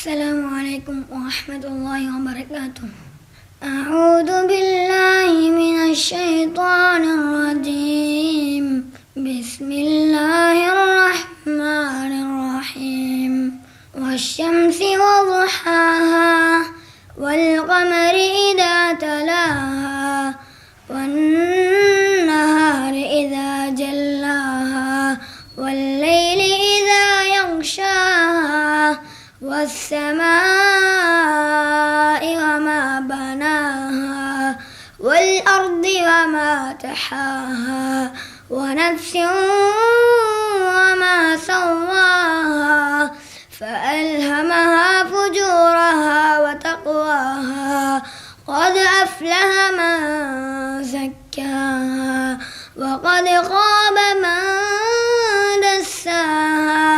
السلام عليكم ورحمة الله وبركاته. أعوذ بالله من الشيطان الرجيم. بسم الله الرحمن الرحيم. والشمس وضحاها والقمر إذا تلاها والنهار إذا جلاها والليل إذا يغشاها والسماء وما بناها والأرض وما طحاها ونفس وما سواها فألهمها فجورها وتقواها قد أفلح من زكاها وقد خاب من دساها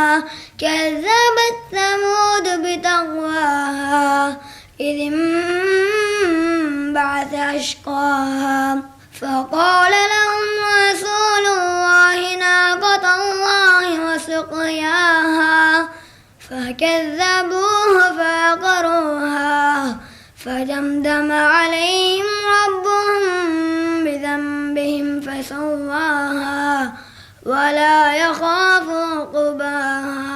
كذبت ثمود بتقواها إذ انبعث أشقاها فقال لهم رسول الله ناقة الله وسقياها فكذبوه فعقروها فدمدم عليهم ربهم بذنبهم فسواها ولا يخاف عقباها.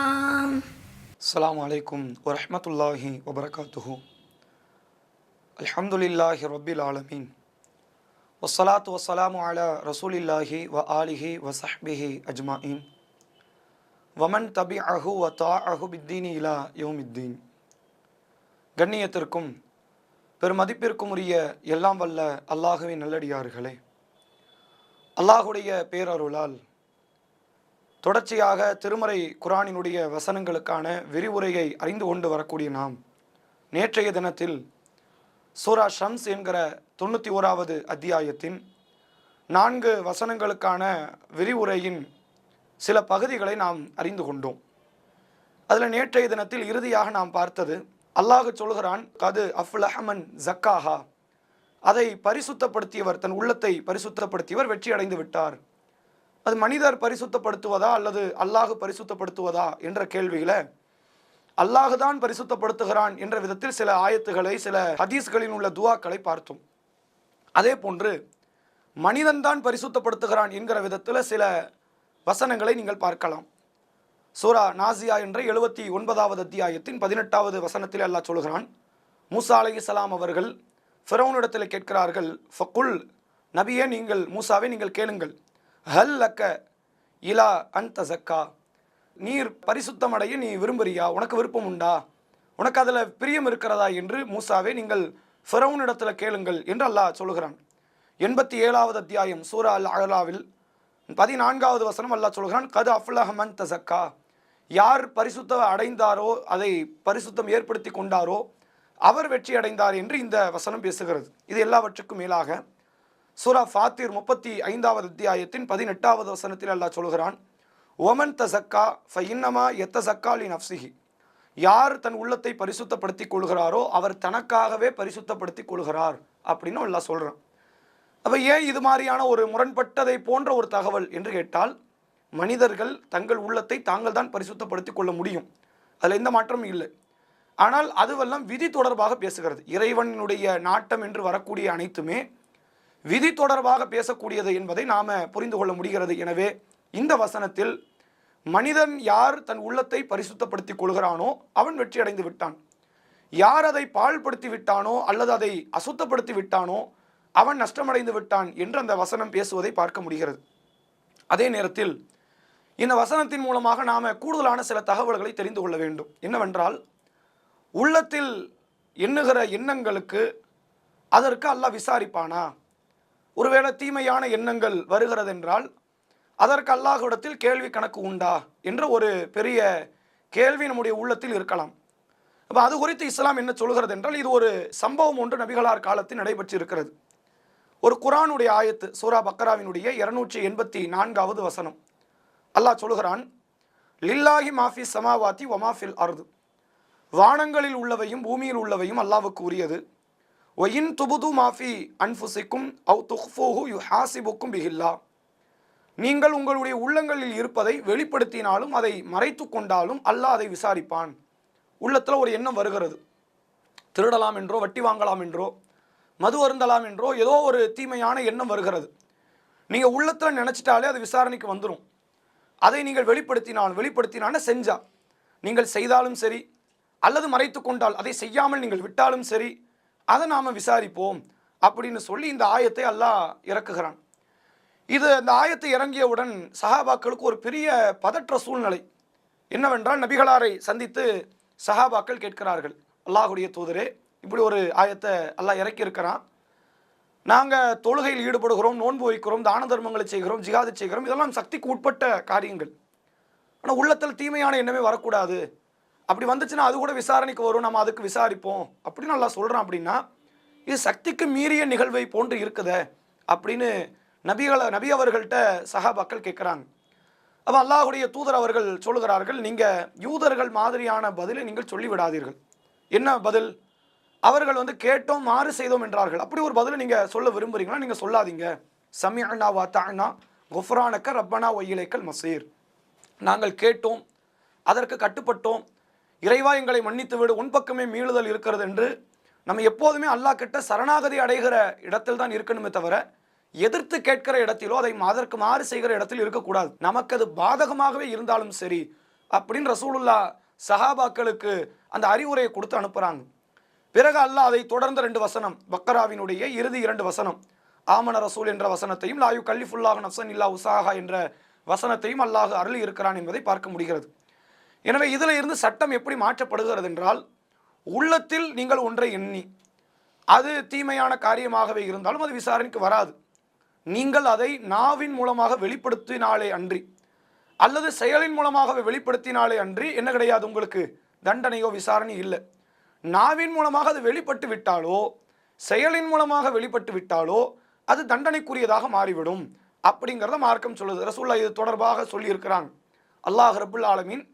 السلام عليكم ورحمة الله وبركاته. الحمد لله رب العالمين والصلاة والسلام على رسول الله وآله وصحبه أجمعين ومن تبعه وطاعه بالدين إلى يوم الدين. கண்ணியத்திற்கும் பெருமதிப்பிற்கும் உரிய எல்லாம் வல்ல அல்லாஹுவின் நல்லடியார்களே, அல்லாஹுடைய பேரருளால் தொடர்ச்சியாக திருமறை குர்ஆனினுடைய வசனங்களுக்கான விரிவுரையை அறிந்து கொண்டு வரக்கூடிய நாம் நேற்றைய தினத்தில் சூரா ஷம்ஸ் என்கிற 91வது அத்தியாயத்தின் 4 வசனங்களுக்கான விரிவுரையின் சில பகுதிகளை நாம் அறிந்து கொண்டோம். அதில் நேற்றைய தினத்தில் இறுதியாக நாம் பார்த்தது, அல்லாஹ் சொல்கிறான், கது அஃப்லஹ மன் ஜக்காஹா, அதை பரிசுத்தப்படுத்தியவர், தன் உள்ளத்தை பரிசுத்தப்படுத்தியவர் வெற்றி அடைந்து விட்டார். அது மனிதர் பரிசுத்தப்படுத்துவதா அல்லது அல்லாஹ் பரிசுத்தப்படுத்துவதா என்ற கேள்வியில அல்லாஹ் தான் பரிசுத்தப்படுத்துகிறான் என்ற விதத்தில் சில ஆயத்துக்களை, சில ஹதீஸ்களில் உள்ள துவாக்களை பார்த்தோம். அதே போன்று மனிதன் தான் பரிசுத்தப்படுத்துகிறான் என்கிற விதத்தில் சில வசனங்களை நீங்கள் பார்க்கலாம். சூரா நாசியா என்ற 79வது அத்தியாயத்தின் 18வது வசனத்தில் அல்லாஹ் சொல்கிறான், மூசா அலைஹிஸ்ஸலாம் அவர்கள் ஃபிரௌனிடத்தில் கேட்கிறார்கள், ஃபகுல், நபியே நீங்கள், மூசாவே நீங்கள் கேளுங்கள், ஹல் லக்க இலா அன்த ஜக்கா, நீர் பரிசுத்தம் அடைய நீ விரும்புறியா, உனக்கு விருப்பம் உண்டா, உனக்கு அதில் பிரியம் இருக்கிறதா என்று மூசாவே நீங்கள் ஃபிரௌனிடத்தில் கேளுங்கள் என்று அல்லாஹ் சொல்கிறான். 87வது அத்தியாயம் சூரா அல் அலாவில் 14வது வசனம் அல்லாஹ் சொல்கிறான், கது அஃப்லஹ மன் தஸக்கா, யார் பரிசுத்தம் அடைந்தாரோ, அதை பரிசுத்தம் ஏற்படுத்தி கொண்டாரோ அவர் வெற்றி அடைந்தார் என்று இந்த வசனம் பேசுகிறது. இது எல்லாவற்றுக்கும் மேலாக சூரா ஃபாத்திர் 35வது அத்தியாயத்தின் 18வது வசனத்தில் அல்லாஹ் சொல்கிறான், ஒமன் தஸக்கா ஃபஇன்னமா யத்தஸக்கா லி நஃப்ஸிஹி, யார் தன் உள்ளத்தை பரிசுத்தப்படுத்தி கொள்கிறாரோ அவர் தனக்காகவே பரிசுத்தப்படுத்தி கொள்கிறார் அப்படின்னு அல்லாஹ் சொல்கிறான். அப்போ ஏன் இது மாதிரியான ஒரு முரண்பட்டதை போன்ற ஒரு தகவல் என்று கேட்டால், மனிதர்கள் தங்கள் உள்ளத்தை தாங்கள் தான் பரிசுத்தப்படுத்தி கொள்ள முடியும், அதில் எந்த மாற்றமும் இல்லை. ஆனால் அதுவெல்லாம் விதி தொடர்பாக பேசுகிறது. இறைவனுடைய நாட்டம் என்று வரக்கூடிய அனைத்துமே விதி தொடர்பாக பேசக்கூடியது என்பதை நாம் புரிந்து கொள்ள முடிகிறது. எனவே இந்த வசனத்தில் மனிதன் யார் தன் உள்ளத்தை பரிசுத்தப்படுத்தி கொள்கிறானோ அவன் வெற்றி அடைந்து விட்டான், யார் அதை பாழ்படுத்தி விட்டானோ அல்லது அதை அசுத்தப்படுத்தி விட்டானோ அவன் நஷ்டமடைந்து விட்டான் என்று அந்த வசனம் பேசுவதை பார்க்க முடிகிறது. அதே நேரத்தில் இந்த வசனத்தின் மூலமாக நாம் கூடுதலான சில தகவல்களை தெரிந்து கொள்ள வேண்டும். என்னவென்றால், உள்ளத்தில் எண்ணுகிற எண்ணங்களுக்கு அதற்கு அல்லாஹ் விசாரிப்பானா? ஒருவேளை தீமையான எண்ணங்கள் வருகிறது என்றால் அதற்கு அல்லாஹ்விடத்தில் கேள்வி கணக்கு உண்டா என்ற ஒரு பெரிய கேள்வி நம்முடைய உள்ளத்தில் இருக்கலாம். அப்போ அது குறித்து இஸ்லாம் என்ன சொல்கிறது என்றால், இது ஒரு சம்பவம் ஒன்று நபிகளார் காலத்தில் நடைபெற்று இருக்கிறது. ஒரு குர்ஆனுடைய ஆயத்து சூரா பக்கராவினுடைய 284வது வசனம் அல்லாஹ் சொல்கிறான், லில்லாஹி மாஃபி சமாவாத்தி வமாஃபில் அர்து, வானங்களில் உள்ளவையும் பூமியில் உள்ளவையும் அல்லாஹ்வுக்கு உரியது. ஒயின் துபுது மாஃபி அன்ஃபுசிக்கும் அவு துஃபூஹு யுஹாசிபுக்கும் பிஹில்லா, நீங்கள் உங்களுடைய உள்ளங்களில் இருப்பதை வெளிப்படுத்தினாலும் அதை மறைத்து கொண்டாலும் அல்லாஹ் அதை விசாரிப்பான். உள்ளத்தில் ஒரு எண்ணம் வருகிறது. திருடலாம் என்றோ, வட்டி வாங்கலாம் என்றோ, மது அருந்தலாம் என்றோ ஏதோ ஒரு தீமையான எண்ணம் வருகிறது. நீங்கள் உள்ளத்தில் நினச்சிட்டாலே அது விசாரணைக்கு வந்துடும். அதை நீங்கள் வெளிப்படுத்தினாலும் செஞ்சா, நீங்கள் செய்தாலும் சரி அல்லது மறைத்து கொண்டால், அதை செய்யாமல் நீங்கள் விட்டாலும் சரி, அதை நாம் விசாரிப்போம் அப்படின்னு சொல்லி இந்த ஆயத்தை அல்லாஹ் இறக்குகிறான். இந்த ஆயத்தை இறங்கியவுடன் சஹாபாக்களுக்கு ஒரு பெரிய பதற்ற சூழ்நிலை. என்னவென்றால், நபிகளாரை சந்தித்து சஹாபாக்கள் கேட்கிறார்கள், அல்லாஹுடைய தூதரே, இப்படி ஒரு ஆயத்தை அல்லாஹ் இறக்கி இருக்கிறான். நாங்கள் தொழுகையில் ஈடுபடுகிறோம், நோன்பு வைக்கிறோம், தான தர்மங்களை செய்கிறோம், ஜிகாது செய்கிறோம், இதெல்லாம் சக்திக்கு உட்பட்ட காரியங்கள். ஆனால் உள்ளத்தில் தீமையான எண்ணமே வரக்கூடாது. அப்படி வந்துச்சுன்னா அது கூட விசாரணைக்கு வரும், நம்ம அதுக்கு விசாரிப்போம் அப்படின்னு அல்லாஹ் சொல்கிறான். அப்படின்னா இது சக்திக்கு மீறிய நிகழ்வை போன்று இருக்குதே அப்படின்னு நபி அவர்கள்ட்ட சஹாபாக்கள் கேட்குறாங்க. அப்போ அல்லாஹுடைய தூதர் அவர்கள் சொல்லுகிறார்கள், நீங்கள் யூதர்கள் மாதிரியான பதிலை நீங்கள் சொல்லிவிடாதீர்கள். என்ன பதில்? அவர்கள் கேட்டோம் மாறு செய்தோம் என்றார்கள். அப்படி ஒரு பதிலை நீங்கள் சொல்ல விரும்புகிறீங்களா? நீங்கள் சொல்லாதீங்க. சமிஅனா வ அத்தஅனா குஃப்ரானக ரப்பனா வ இலைக்கல் மஸீர். நாங்கள் கேட்டோம், அதற்கு கட்டுப்பட்டோம், இறைவா எங்களை மன்னித்து விடு, உன் பக்கமே மீளுதல் இருக்கிறது என்று நம்ம எப்போதுமே அல்லாஹ் கிட்ட சரணாகதி அடைகிற இடத்தில் தான் இருக்கணுமே தவிர, எதிர்த்து கேட்கிற இடத்திலோ அதற்கு மாறு செய்கிற இடத்தில் இருக்கக்கூடாது. நமக்கு அது பாதகமாகவே இருந்தாலும் சரி அப்படின்னு ரசூலுல்லாஹ் சஹாபாக்களுக்கு அந்த அறிவுரையை கொடுத்து அனுப்புகிறாங்க. பிறகு அல்லாஹ் அதை தொடர்ந்த 2 வசனம், பக்கராவினுடைய இறுதி 2 வசனம், ஆமன ரசூல் என்ற வசனத்தையும், லா யுகல்லிஃபுல்லாஹு நஃப்ஸன் இல்லா உஸாஹா என்ற வசனத்தையும் அல்லாஹ் அருளி இருக்கிறான் என்பதை பார்க்க முடிகிறது. எனவே இதில் இருந்து சட்டம் எப்படி மாற்றப்படுகிறது என்றால், உள்ளத்தில் நீங்கள் ஒன்றை எண்ணி அது தீமையான காரியமாகவே இருந்தாலும் அது விசாரணைக்கு வராது. நீங்கள் அதை நாவின் மூலமாக வெளிப்படுத்தினாலே அன்றி அல்லது செயலின் மூலமாக வெளிப்படுத்தினாலே அன்றி என்ன கிடையாது, உங்களுக்கு தண்டனையோ விசாரணை இல்லை. நாவின் மூலமாக அது வெளிப்பட்டு விட்டாலோ செயலின் மூலமாக வெளிப்பட்டு விட்டாலோ அது தண்டனைக்குரியதாக மாறிவிடும் அப்படிங்கிறத மார்க்கம் சொல்லுது. ரசூலுல்லாஹ் இது தொடர்பாக சொல்லியிருக்கிறாங்க. அல்லாஹ் ரப்புல் ஆலமீன்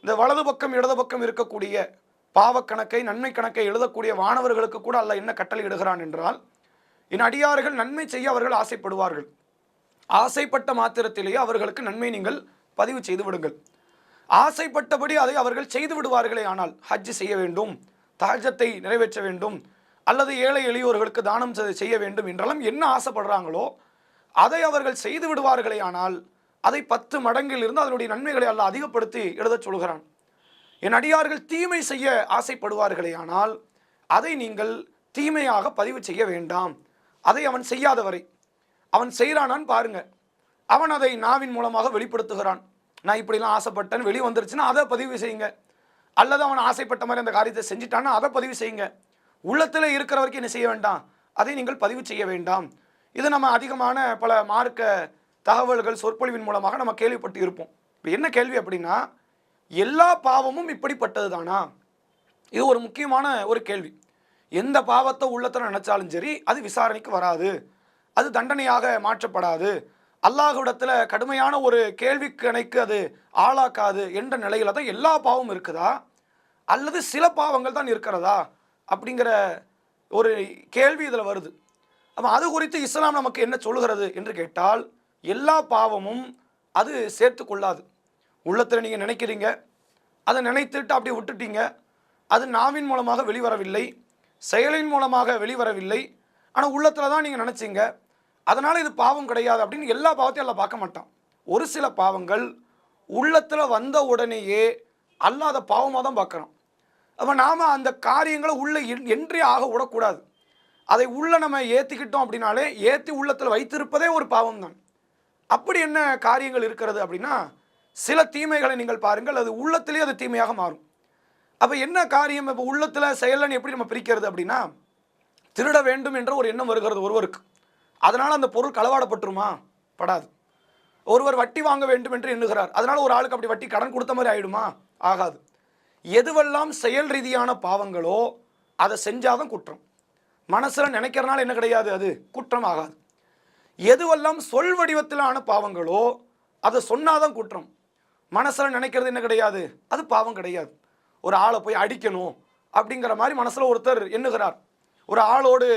இந்த வலது பக்கம் இடது பக்கம் இருக்கக்கூடிய பாவக்கணக்கை நன்மை கணக்கை எழுதக்கூடிய வானவர்களுக்கு கூட அல்லாஹ் என்ன கட்டளை இடுகிறான் என்றால், என் அடியார்கள் நன்மை செய்ய அவர்கள் ஆசைப்படுவார்கள், ஆசைப்பட்ட மாத்திரத்திலேயே அவர்களுக்கு நன்மை நீங்கள் பதிவு செய்து விடுங்கள். ஆசைப்பட்டபடி அதை அவர்கள் செய்து விடுவார்களே ஆனால், ஹஜ் செய்ய வேண்டும், தஹஜ்ஜத்தை நிறைவேற்ற வேண்டும், அல்லது ஏழை எளியோர்களுக்கு தானம் செய்ய வேண்டும் என்றெல்லாம் என்ன ஆசைப்படுறாங்களோ அதை அவர்கள் செய்து விடுவார்களே ஆனால், அதை 10 மடங்கில் இருந்து அதனுடைய நன்மைகளை அல்லாஹ் அதிகப்படுத்தி எழுதச் சொல்கிறான். என் அடியார்கள் தீமை செய்ய ஆசைப்படுவார்களே ஆனால் அதை நீங்கள் தீமையாக பதிவு செய்ய வேண்டாம். அதை அவன் செய்யாதவரை, அவன் செய்கிறானான்னு பாருங்க. அவன் அதை நாவின் மூலமாக வெளிப்படுத்துகிறான், நான் இப்படிலாம் ஆசைப்பட்டேன், வெளியே வந்துருச்சுன்னா அதை பதிவு செய்யுங்க. அல்லது அவன் ஆசைப்பட்ட மாதிரி அந்த காரியத்தை செஞ்சுட்டான்னா அதை பதிவு செய்யுங்க. உள்ளத்தில் இருக்கிற வரைக்கும் என்ன செய்ய வேண்டாம், அதை நீங்கள் பதிவு செய்ய வேண்டாம். இது நம்ம அதிகமான பல மார்க்க தகவல்கள் சொற்பொழிவின் மூலமாக நம்ம கேள்விப்பட்டு இருப்போம். இப்போ என்ன கேள்வி அப்படின்னா, எல்லா பாவமும் இப்படிப்பட்டது தானா? இது ஒரு முக்கியமான ஒரு கேள்வி. எந்த பாவத்தை உள்ளத்தில் நினைச்சாலும் சரி அது விசாரணைக்கு வராது, அது தண்டனையாக மாற்றப்படாது, அல்லாஹ்விடத்தில் கடுமையான ஒரு கேள்விக்கு கணைக்கு அது ஆளாக்காது என்ற நிலையில தான் எல்லா பாவமும் இருக்குதா, அல்லது சில பாவங்கள் தான் இருக்கிறதா அப்படிங்கிற ஒரு கேள்வி இதில் வருது. அப்போ அது குறித்து இஸ்லாம் நமக்கு என்ன சொல்லுகிறது என்று கேட்டால், எல்லா பாவமும் அது சேர்த்து கொள்ளாது. உள்ளத்தில் நீங்கள் நினைக்கிறீங்க, அதை நினைத்துட்டு அப்படி விட்டுட்டீங்க, அது நாவின் மூலமாக வெளிவரவில்லை, செயலின் மூலமாக வெளிவரவில்லை, ஆனால் உள்ளத்தில் தான் நீங்கள் நினச்சிங்க, அதனால் இது பாவம் கிடையாது அப்படின்னு எல்லா பாவத்தையும் எல்லாம் பார்க்க மாட்டான். ஒரு சில பாவங்கள் உள்ளத்தில் வந்த உடனேயே அல்லாத பாவமாக தான் பார்க்குறோம். அப்போ நாம் அந்த காரியங்களை உள்ளே என்றே ஆக விடக்கூடாது. அதை உள்ளே நம்ம ஏற்றிக்கிட்டோம் அப்படின்னாலே, ஏற்றி உள்ளத்தில் வைத்திருப்பதே ஒரு பாவம் தான். அப்படி என்ன காரியங்கள் இருக்கிறது அப்படின்னா, சில தீமைகளை நீங்கள் பாருங்கள், அது உள்ளத்திலே அது தீமையாக மாறும். அப்போ என்ன காரியம், இப்போ உள்ளத்தில் செயலன் எப்படி நம்ம பிரிக்கிறது அப்படின்னா, திருட வேண்டும் என்ற ஒரு எண்ணம் வருகிறது ஒருவருக்கு, அதனால் அந்த பொருள் களவாடப்பட்டுருமா? படாது. ஒருவர் வட்டி வாங்க வேண்டும் என்று எண்ணுகிறார், அதனால் ஒரு ஆளுக்கு அப்படி வட்டி கடன் கொடுத்த மாதிரி ஆகிடுமா? ஆகாது. எதுவெல்லாம் செயல் ரீதியான பாவங்களோ அதை செஞ்சாதான் குற்றம். மனசில் நினைக்கிறனால என்ன கிடையாது, அது குற்றம் ஆகாது. எதுவெல்லாம் சொல் வடிவத்திலான பாவங்களோ அதை சொன்னாதான் குற்றம். மனசில் நினைக்கிறது என்ன கிடையாது, அது பாவம் கிடையாது. ஒரு ஆளை போய் அடிக்கணும் அப்படிங்கிற மாதிரி மனசில் ஒருத்தர் எண்ணுகிறார், ஒரு ஆளோடு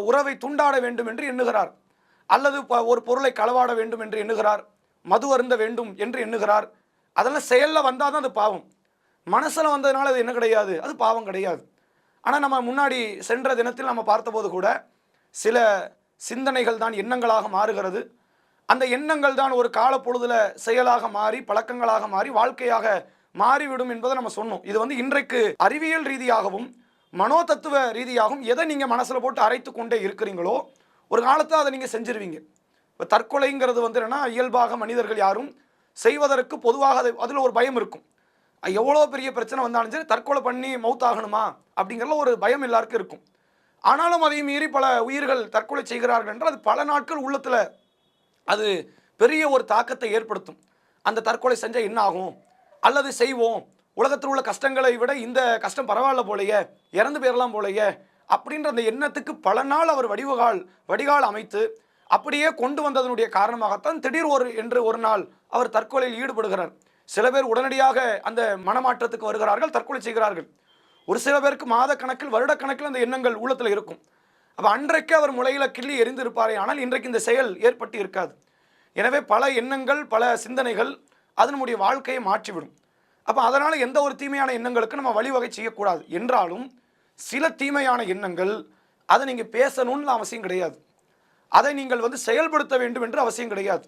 உறவை துண்டாட வேண்டும் என்று எண்ணுகிறார், அல்லது ஒரு பொருளை களவாட வேண்டும் என்று எண்ணுகிறார், மது அருந்த வேண்டும் என்று எண்ணுகிறார், அதெல்லாம் செயலில் வந்தால் தான் அது பாவம். மனசில் வந்ததுனால அது என்ன கிடையாது, அது பாவம் கிடையாது. ஆனால் நம்ம முன்னாடி சென்ற தினத்தில் நம்ம பார்த்தபோது கூட சில சிந்தனைகள் தான் எண்ணங்களாக மாறுகிறது. அந்த எண்ணங்கள் தான் ஒரு கால பொழுதுல செயலாக மாறி பழக்கங்களாக மாறி வாழ்க்கையாக மாறிவிடும் என்பதை நம்ம சொன்னோம். இது இன்றைக்கு அறிவியல் ரீதியாகவும் மனோதத்துவ ரீதியாகவும் எதை நீங்கள் மனசில் போட்டு அரைத்து கொண்டே இருக்கிறீங்களோ ஒரு காலத்தில் அதை நீங்கள் செஞ்சிருவீங்க. இப்போ தற்கொலைங்கிறது என்னன்னா, இயல்பாக மனிதர்கள் யாரும் செய்வதற்கு பொதுவாக அதில் ஒரு பயம் இருக்கும். எவ்வளோ பெரிய பிரச்சனை வந்தாலும் சரி தற்கொலை பண்ணி மௌத்தாகணுமா அப்படிங்கிறதுல ஒரு பயம் எல்லாருக்கும் இருக்கும். ஆனாலும் அதை மீறி பல உயிர்கள் தற்கொலை செய்கிறார்கள் என்றால் அது பல நாட்கள் உள்ளத்தில் அது பெரிய ஒரு தாக்கத்தை ஏற்படுத்தும். அந்த தற்கொலை செஞ்சால் என்ன ஆகும், அல்லது செய்வோம், உலகத்தில் உள்ள கஷ்டங்களை விட இந்த கஷ்டம் பரவாயில்ல போலையே, இறந்து போயிடலாம் போலையே அப்படின்ற அந்த எண்ணத்துக்கு பல நாள் அவர் வடிகால் அமைத்து அப்படியே கொண்டு வந்ததனுடைய காரணமாகத்தான் திடீர் ஒரு நாள் அவர் தற்கொலையில் ஈடுபடுகிறார். சில பேர் உடனடியாக அந்த மனமாற்றத்துக்கு வருகிறார்கள், தற்கொலை செய்கிறார்கள். ஒரு சில பேருக்கு மாத கணக்கில் வருடக்கணக்கில் அந்த எண்ணங்கள் உள்ளத்தில் இருக்கும். அப்போ அன்றைக்கு அவர் முளையில கிள்ளி எரிந்திருப்பாரே, ஆனால் இன்றைக்கு இந்த செயல் ஏற்பட்டு இருக்காது. எனவே பல எண்ணங்கள் பல சிந்தனைகள் அது நம்முடைய வாழ்க்கையை மாற்றிவிடும். அப்போ அதனால் எந்த ஒரு தீமையான எண்ணங்களுக்கு நம்ம வழிவகை செய்யக்கூடாது. என்றாலும் சில தீமையான எண்ணங்கள் அதை நீங்கள் பேசணும்னு அவசியம் கிடையாது, அதை நீங்கள் செயல்படுத்த வேண்டும் என்று அவசியம் கிடையாது.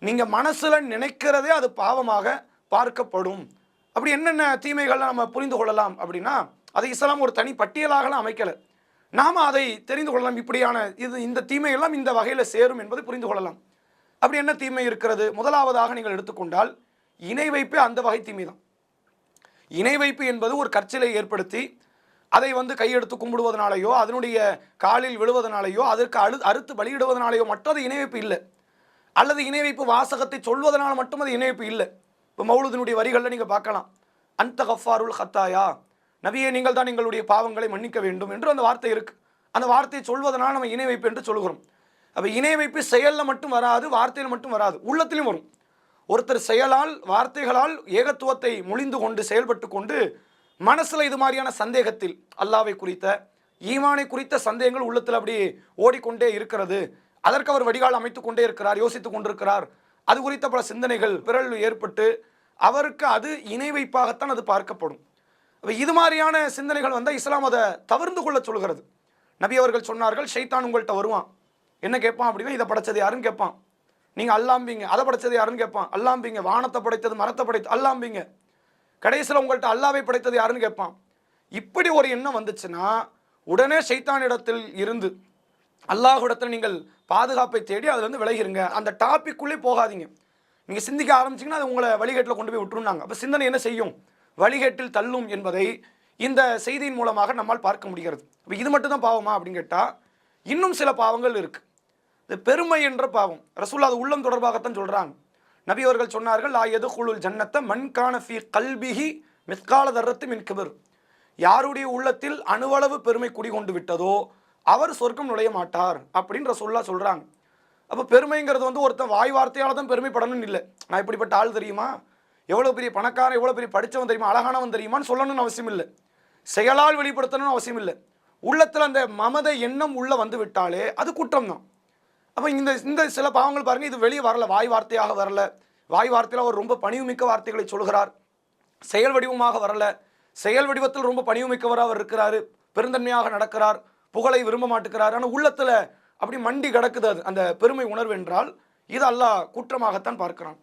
நீங்கள் மனசில் நினைக்கிறதே அது பாவமாக பார்க்கப்படும். அப்படி என்னென்ன தீமைகள்லாம் நம்ம புரிந்து கொள்ளலாம் அப்படின்னா, அதை இஸ்லாம் ஒரு தனி பட்டியலாகலாம் அமைக்கலை. நாம் அதை தெரிந்து கொள்ளலாம். இப்படியான இந்த தீமையெல்லாம் இந்த வகையில் சேரும் என்பதை புரிந்து கொள்ளலாம். அப்படி என்ன தீமை இருக்கிறது? முதலாவதாக நீங்கள் எடுத்துக்கொண்டால் இணை வைப்பே அந்த வகை தீமை தான். இணை வைப்பு என்பது ஒரு கற்சிலை ஏற்படுத்தி அதை கையெடுத்து கும்பிடுவதனாலேயோ அதனுடைய காலில் விழுவதனாலேயோ அதற்கு அறுத்து பலியிடுவதனாலேயோ மட்டும் அது இணை வைப்பு இல்லை. அல்லது இணை வைப்பு வாசகத்தை சொல்வதனால மட்டும் அது இணை வைப்பு இல்லை. இப்போ மௌலுதினுடைய வரிகளில் நீங்கள் பார்க்கலாம், அந்த கஃபாருல் ஹத்தாயா, நபியே நீங்கள் தான் எங்களுடைய பாவங்களை மன்னிக்க வேண்டும் என்று அந்த வார்த்தை இருக்குது. அந்த வார்த்தையை சொல்வதனால் நம்ம இணை வைப்பு என்று சொல்கிறோம். அப்போ இணை வைப்பு செயலில் மட்டும் வராது, வார்த்தையில் மட்டும் வராது, உள்ளத்திலும் வரும். ஒருத்தர் செயலால் வார்த்தைகளால் ஏகத்துவத்தை மொழிந்து கொண்டு செயல்பட்டு கொண்டு மனசில் இது மாதிரியான சந்தேகத்தில் அல்லாவை குறித்த ஈமானை குறித்த சந்தேகங்கள் உள்ளத்தில் அப்படி ஓடிக்கொண்டே இருக்கிறது. அதற்கு அவர் வடிகால் அமைத்து கொண்டே இருக்கிறார், யோசித்து கொண்டிருக்கிறார். அது குறித்த பல சிந்தனைகள் பிறல் ஏற்பட்டு அவருக்கு அது இணை வைப்பாகத்தான் அது பார்க்கப்படும். இது மாதிரியான சிந்தனைகள் வந்தால் இஸ்லாம் அதை தவிர்த்து கொள்ள சொல்கிறது. நபி அவர்கள் சொன்னார்கள், ஷைத்தான் உங்கள்கிட்ட வருவான், என்ன கேட்பான் அப்படின்னா, இதை படைச்சது யாருன்னு கேட்பான். நீங்கள் அல்லாம்பிங்க. அதை படைச்சது யாருன்னு கேட்பான், அல்லாம்பிங்க. வானத்தை படைத்தது மரத்தை படைத்தது அல்லாம்பிங்க. கடைசியில் உங்கள்கிட்ட அல்லாவை படைத்தது யாருன்னு கேட்பான். இப்படி ஒரு எண்ணம் வந்துச்சுன்னா உடனே ஷைத்தானிடத்தில் இருந்து அல்லாஹ்விடத்தில் நீங்கள் பாதுகாப்பை தேடி அதுலேருந்து விலகிருங்க. அந்த டாபிக்குள்ளே போகாதீங்க. நீங்கள் சிந்திக்க ஆரம்பிச்சிங்கன்னா அது உங்களை வழிகேட்டில் கொண்டு போய் விட்டுருந்தாங்க. அப்போ சிந்தனை என்ன செய்யும், வழிகேட்டில் தள்ளும் என்பதை இந்த செய்தியின் மூலமாக நம்மால் பார்க்க முடிகிறது. இப்போ இது மட்டும் தான் பாவமா அப்படின்னு கேட்டால் இன்னும் சில பாவங்கள் இருக்குது. இந்த பெருமை என்ற பாவம் ரசூலுல்லாஹ் அது உள்ளம் தொடர்பாகத்தான் சொல்கிறாங்க. நபி அவர்கள் சொன்னார்கள், லா யதுகுலுல் ஜன்னத்த மன் கான ஃபீ கல்பிஹி மிஸ்கால தர்ரத்து மின் கிபர். யாருடைய உள்ளத்தில் அணுவளவு பெருமை குடிகொண்டு விட்டதோ அவர் சொர்க்கம் நுழைய மாட்டார் அப்படின்னு ரசூலுல்லாஹ் சொல்கிறாங்க. அப்போ பெருமைங்கிறது ஒருத்தன் வாய் வார்த்தையால் தான் பெருமைப்படணும்னு இல்லை. நான் இப்படிப்பட்ட ஆள் தெரியுமா, எவ்வளோ பெரிய பணக்காரன், எவ்வளோ பெரிய படித்தவன் தெரியுமா, அழகானவன் தெரியுமான்னு சொல்லணும்னு அவசியம் இல்லை. செயலால் வெளிப்படுத்தணும்னு அவசியம் இல்லை. உள்ளத்தில் அந்த மமத எண்ணம் உள்ளே வந்து விட்டாலே அது குற்றம் தான். அப்போ இந்த சில பாவங்கள் பாருங்கள், இது வெளியே வரல, வாய் வார்த்தையாக வரல. வாய் வார்த்தையில் அவர் ரொம்ப பணிவுமிக்க வார்த்தைகளை சொல்கிறார். செயல் வடிவமாக வரல, செயல் வடிவத்தில் ரொம்ப பணிவுமிக்கவராக அவர் இருக்கிறார், பெருந்தன்மையாக நடக்கிறார், புகழை விரும்ப மாட்டுக்கிறார். ஆனால் உள்ளத்தில் அப்படி மண்டி கிடக்குது அது அந்த பெருமை உணர்வு என்றால் இது அல்லாஹ் குற்றமாகத்தான் பார்க்கிறான்.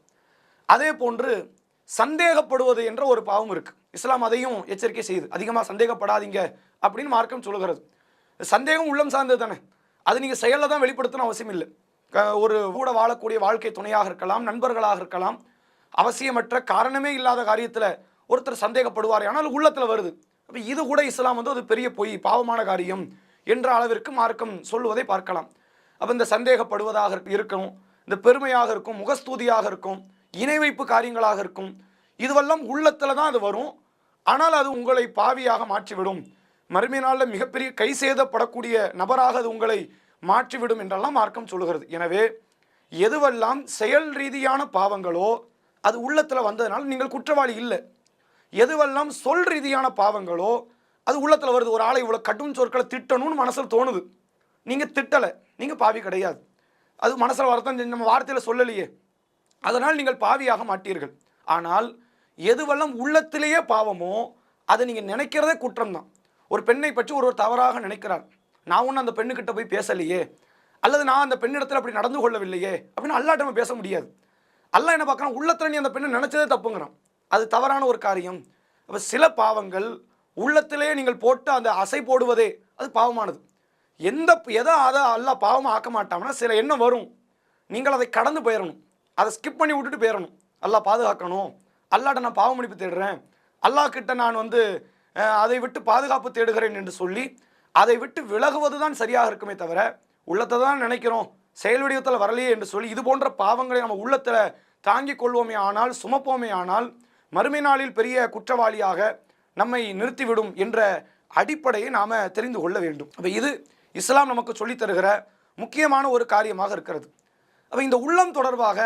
அதே போன்று சந்தேகப்படுவது என்ற ஒரு பாவம் இருக்குது. இஸ்லாம் அதையும் எச்சரிக்கை செய்யுது, அதிகமாக சந்தேகப்படாதீங்க அப்படின்னு மார்க்கம் சொல்கிறது. சந்தேகம் உள்ளம் சார்ந்தது தானே, அது நீங்கள் செயலில் தான் வெளிப்படுத்தணும் அவசியம் இல்லை. ஒரு கூட வாழக்கூடிய வாழ்க்கை துணையாக இருக்கலாம், நண்பர்களாக இருக்கலாம், அவசியமற்ற காரணமே இல்லாத காரியத்தில் ஒருத்தர் சந்தேகப்படுவார், ஆனால் உள்ளத்தில் வருது. அப்போ இது கூட இஸ்லாம் அது பெரிய பொய், பாவமான காரியம் என்ற அளவிற்கு மார்க்கம் சொல்லுவதை பார்க்கலாம். அப்போ இந்த சந்தேகப்படுவதாக இருக்கும், இந்த பெருமையாக இருக்கும், முகஸ்தூதியாக இருக்கும், இணை வைப்பு காரியங்களாக இருக்கும், இதுவெல்லாம் உள்ளத்தில் தான் அது வரும். ஆனால் அது உங்களை பாவியாக மாற்றிவிடும், மறுமை நாளில் மிகப்பெரிய கை சேதப்படக்கூடிய நபராக அது உங்களை மாற்றிவிடும் என்றெல்லாம் மார்க்கம் சொல்லுகிறது. எனவே எதுவெல்லாம் செயல் ரீதியான பாவங்களோ அது உள்ளத்தில் வந்ததுனால நீங்கள் குற்றவாளி இல்லை. எதுவெல்லாம் சொல் ரீதியான பாவங்களோ அது உள்ளத்தில் வருது. ஒரு ஆளை இவ்வளோ கடும் சொற்களை திட்டணும்னு மனசில் தோணுது, நீங்கள் திட்டலை, நீங்கள் பாவி கிடையாது. அது மனசில் வரத்தான் நம்ம வார்த்தையில் சொல்லலையே, அதனால் நீங்கள் பாவியாக மாட்டீர்கள். ஆனால் எதுவெல்லாம் உள்ளத்திலேயே பாவமோ அதை நீங்கள் நினைக்கிறதே குற்றம் தான். ஒரு பெண்ணை பற்றி ஒருவர் தவறாக நினைக்கிறார், நான் ஒன்றும் அந்த பெண்ணுக்கிட்ட போய் பேசலையே, அல்லது நான் அந்த பெண்ணிடத்தில் அப்படி நடந்து கொள்ளவில்லையே அப்படின்னு அல்லாஹ்ட்ட நம்ம பேச முடியாது. அல்லாஹ் என்ன பார்க்குறான், உள்ளத்தில் நீ அந்த பெண்ணை நினச்சதே தப்புங்கிறான். அது தவறான ஒரு காரியம். அப்போ சில பாவங்கள் உள்ளத்திலே நீங்கள் போட்டு அந்த அசை போடுவதே அது பாவமானது. எதை அதை அல்லாஹ் பாவமாக ஆக்க மாட்டாங்கன்னா சில எண்ணம் வரும், நீங்கள் அதை கடந்து போயிடணும், அதை ஸ்கிப் பண்ணி விட்டுட்டு போயிடணும். அல்லாஹ் பாதுகாக்கணும், அல்லாஹ்ட்ட நான் பாவ மன்னிப்பு தேடுறேன், அல்லாஹ் கிட்ட நான் அதை விட்டு பாதுகாப்பு தேடுகிறேன் என்று சொல்லி அதை விட்டு விலகுவது தான் சரியாக இருக்குமே தவிர, உள்ளத்தை தான் நினைக்கிறோம் செயல் வடிவத்தில் வரலையே என்று சொல்லி இது போன்ற பாவங்களை நம்ம உள்ளத்தில் தாங்கிக் கொள்வோமே ஆனால், சுமப்போமே ஆனால், மறுமை நாளில் பெரிய குற்றவாளியாக நம்மை நிறுத்திவிடும் என்ற அடிப்படையை நாம் தெரிந்து கொள்ள வேண்டும். அப்போ இது இஸ்லாம் நமக்கு சொல்லித் தருகிற முக்கியமான ஒரு காரியமாக இருக்கிறது. அப்போ இந்த உள்ளம் தொடர்பாக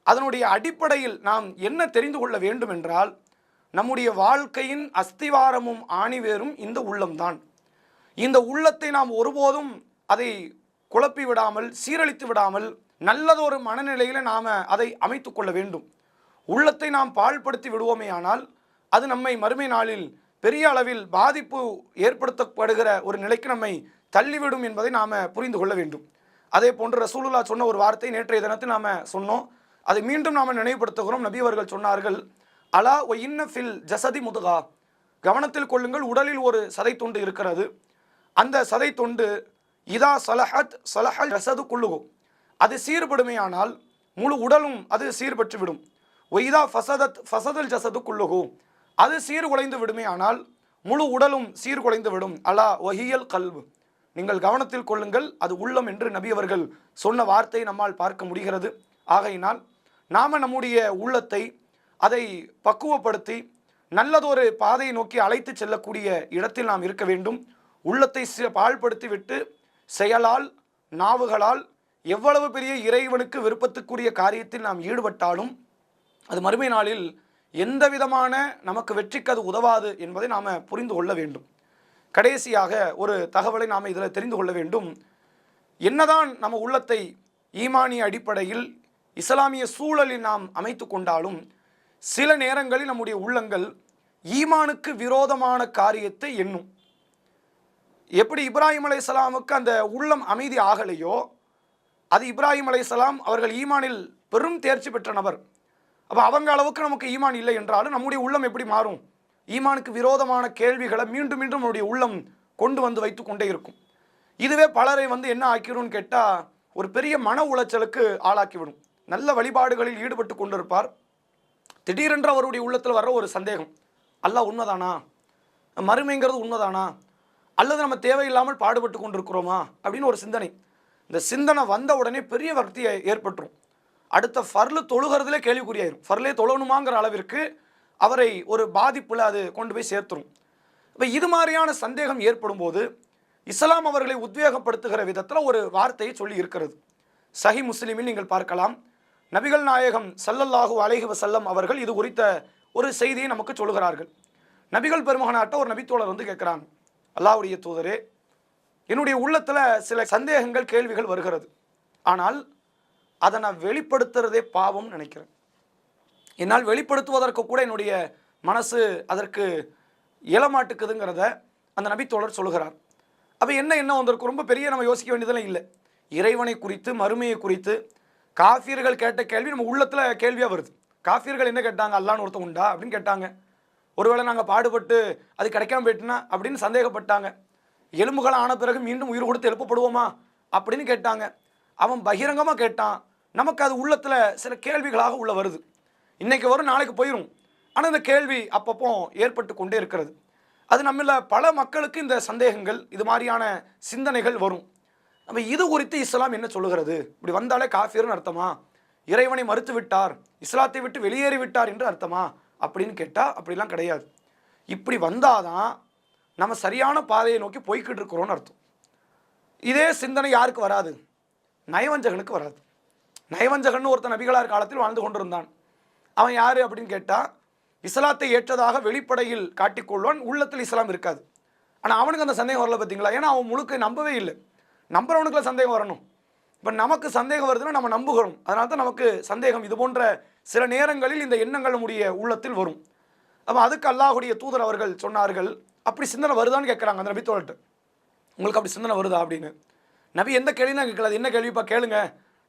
அதனுடைய அடிப்படையில் நாம் என்ன தெரிந்து கொள்ள வேண்டும் என்றால், நம்முடைய வாழ்க்கையின் அஸ்திவாரமும் ஆணிவேரும் இந்த உள்ளம்தான். இந்த உள்ளத்தை நாம் ஒருபோதும் அதை குழப்பி விடாமல், சீரழித்து விடாமல், நல்லதொரு மனநிலையில் நாம் அதை அமைத்து கொள்ள வேண்டும். உள்ளத்தை நாம் பாழ்படுத்தி விடுவோமே ஆனால் அது நம்மை மறுமை நாளில் பெரிய அளவில் பாதிப்பு ஏற்படுத்தப்படுகிற ஒரு நிலைக்கு நம்மை தள்ளிவிடும் என்பதை நாம் புரிந்து கொள்ள வேண்டும். அதே போன்று ரசூலுல்லாஹ் சொன்ன ஒரு வார்த்தை நேற்றைய தினத்தில் நாம் சொன்னோம், அதை மீண்டும் நாம் நினைவுபடுத்துகிறோம். நபி அவர்கள் சொன்னார்கள், அலா ஒ இன்ன ஃபில் ஜசதி முதுகா, கவனத்தில் கொள்ளுங்கள், உடலில் ஒரு சதை தொண்டு இருக்கிறது. அந்த சதை தொண்டு இதா சலஹத் சலஹல் ஜசது குல்லுகு, அது சீர்படுமையானால் முழு உடலும் அது சீர்பற்று விடும். ஒய்தா ஃபசதத் ஃபசதல் ஜசது குல்லுகு, அது சீர்குலைந்து விடுமே ஆனால் முழு உடலும் சீர்குலைந்து விடும். அலா ஒஹியல் கல்பு, நீங்கள் கவனத்தில் கொள்ளுங்கள், அது உள்ளம் என்று நபி அவர்கள் சொன்ன வார்த்தையை நம்மால் பார்க்க முடிகிறது. ஆகையினால் நாம் நம்முடைய உள்ளத்தை அதை பக்குவப்படுத்தி நல்லதொரு பாதையை நோக்கி அழைத்து செல்லக்கூடிய இடத்தில் நாம் இருக்க வேண்டும். உள்ளத்தை பாழ்படுத்தி விட்டு செயலால் நாவுகளால் எவ்வளவு பெரிய இறைவனுக்கு விருப்பத்துக்குரிய காரியத்தில் நாம் ஈடுபட்டாலும் அது மறுமை நாளில் எந்த விதமான நமக்கு வெற்றிக்கு அது உதவாது என்பதை நாம் புரிந்து கொள்ள வேண்டும். கடைசியாக ஒரு தகவலை நாம் இதில் தெரிந்து கொள்ள வேண்டும். என்னதான் நம்ம உள்ளத்தை ஈமானிய அடிப்படையில் இஸ்லாமிய சூழலில் நாம் அமைத்து கொண்டாலும் சில நேரங்களில் நம்முடைய உள்ளங்கள் ஈமானுக்கு விரோதமான காரியத்தை எண்ணும். எப்படி இப்ராஹிம் அலைஹிஸ்ஸலாமுக்கு அந்த உள்ளம் அமைதி ஆகலையோ, அது இப்ராஹிம் அலைஹிஸ்ஸலாம் அவர்கள் ஈமானில் பெரும் தேர்ச்சி பெற்ற நபர். அப்போ அவங்க அளவுக்கு நமக்கு ஈமான் இல்லை என்றாலும் நம்முடைய உள்ளம் எப்படி மாறும்? ஈமானுக்கு விரோதமான கேள்விகளை மீண்டும் மீண்டும் நம்முடைய உள்ளம் கொண்டு வந்து வைத்து கொண்டே இருக்கும். இதுவே பலரை என்ன ஆக்கிடும்னு கேட்டால் ஒரு பெரிய மன உளைச்சலுக்கு ஆளாக்கிவிடும். நல்ல வழிபாடுகளில் ஈடுபட்டு கொண்டிருப்பார், திடீரென்று அவருடைய உள்ளத்தில் வர்ற ஒரு சந்தேகம், அல்லாஹ் உண்மைதானா, மறுமைங்கிறது உண்மைதானா, அல்லது நம்ம தேவையில்லாமல் பாடுபட்டு கொண்டிருக்கிறோமா அப்படின்னு ஒரு சிந்தனை. இந்த சிந்தனை வந்த உடனே பெரிய வர்த்தியை ஏற்பட்டுரும். அடுத்த ஃபர்லு தொழுகிறதுலே கேள்விக்குறியாயிரும். ஃபர்லே தொழணுமாங்கிற அளவிற்கு அவரை ஒரு பாதிப்பில் அது கொண்டு போய் சேர்த்துரும். இப்போ இது மாதிரியான சந்தேகம் ஏற்படும் போது இஸ்லாம் அவர்களை உத்வேகப்படுத்துகிற விதத்தில் ஒரு வார்த்தையை சொல்லி இருக்கிறது. சஹி முஸ்லிமில் நீங்கள் பார்க்கலாம். நபிகள் நாயகம் ஸல்லல்லாஹு அலைஹி வஸல்லம் அவர்கள் இது குறித்த ஒரு செய்தியை நமக்கு சொல்கிறார்கள். நபிகள் பெருமகனாட்ட ஒரு நபித்தோழர் கேட்குறாங்க, அல்லாஹ்வுடைய தூதரே, என்னுடைய உள்ளத்தில் சில சந்தேகங்கள் கேள்விகள் வருகிறது, ஆனால் அதை நான் வெளிப்படுத்துறதே பாவம் நினைக்கிறேன். என்னால் வெளிப்படுத்துவதற்கு கூட என்னுடைய மனசு அதற்கு இயலமாட்டுக்குதுங்கிறத அந்த நபித்தோழர் சொல்கிறார். அப்போ என்ன வந்திருக்கு? ரொம்ப பெரிய நம்ம யோசிக்க வேண்டியதெல்லாம் இல்லை. இறைவனை குறித்து, மறுமையை குறித்து காஃபியர்கள் கேட்ட கேள்வி நம்ம உள்ளத்தில் கேள்வியாக வருது. காஃபியர்கள் என்ன கேட்டாங்க? அல்லாஹ்னு ஒருத்தன் உண்டா அப்படின்னு கேட்டாங்க. ஒருவேளை நாங்கள் பாடுபட்டு அது கிடைக்காம போயிட்டுனா அப்படின்னு சந்தேகப்பட்டாங்க. எலும்புகள் ஆன பிறகு மீண்டும் உயிர் கொடுத்து எழுப்பப்படுவோமா அப்படின்னு கேட்டாங்க. அவன் பகிரங்கமாக கேட்டான். நமக்கு அது உள்ளத்தில் சில கேள்விகளாக உள்ள வருது. இன்றைக்கி வரும், நாளைக்கு போயிடும். ஆனால் இந்த கேள்வி அப்பப்போ ஏற்பட்டு கொண்டே இருக்கிறது. அது நம்மள பல மக்களுக்கு இந்த சந்தேகங்கள், இது மாதிரியான சிந்தனைகள் வரும். நம்ம இது குறித்து இஸ்லாம் என்ன சொல்லுகிறது? இப்படி வந்தாலே காஃபிர்னு அர்த்தமா? இறைவனை மறுத்து விட்டார், இஸ்லாத்தை விட்டு வெளியேறி விட்டார் என்று அர்த்தமா அப்படின்னு கேட்டால் அப்படிலாம் கிடையாது. இப்படி வந்தாதான் நம்ம சரியான பாதையை நோக்கி போய்கிட்டு இருக்கிறோன்னு அர்த்தம். இதே சிந்தனை யாருக்கு வராது? நயவஞ்சகனுக்கு வராது. நயவஞ்சகன் ஒருத்தன் நபிகளார் காலத்தில் வாழ்ந்து கொண்டிருந்தான். அவன் யார் அப்படின்னு கேட்டால் இஸ்லாத்தை ஏற்றதாக வெளிப்படையில் காட்டிக்கொள்வான், உள்ளத்தில் இஸ்லாம் இருக்காது. ஆனால் அவனுக்கு அந்த சந்தேகம் வரல பார்த்தீங்களா? ஏன்னா அவன் முழுக்க நம்பவே இல்லை. நம்புறவனுக்குள்ள சந்தேகம் வரணும். இப்போ நமக்கு சந்தேகம் வருதுன்னா நம்ம நம்புகிறோம், அதனால தான் நமக்கு சந்தேகம். இது போன்ற சில நேரங்களில் இந்த எண்ணங்கள் நம்முடைய உள்ளத்தில் வரும். அப்போ அதுக்கு அல்லாஹுடைய தூதர் அவர்கள் சொன்னார்கள், அப்படி சிந்தனை வருதான்னு கேட்குறாங்க அந்த நபி தோழர்கிட்ட, உங்களுக்கு அப்படி சிந்தனை வருதா அப்படின்னு. நபி எந்த கேள்வினா கேட்கல, என்ன கேள்விப்பா கேளுங்க,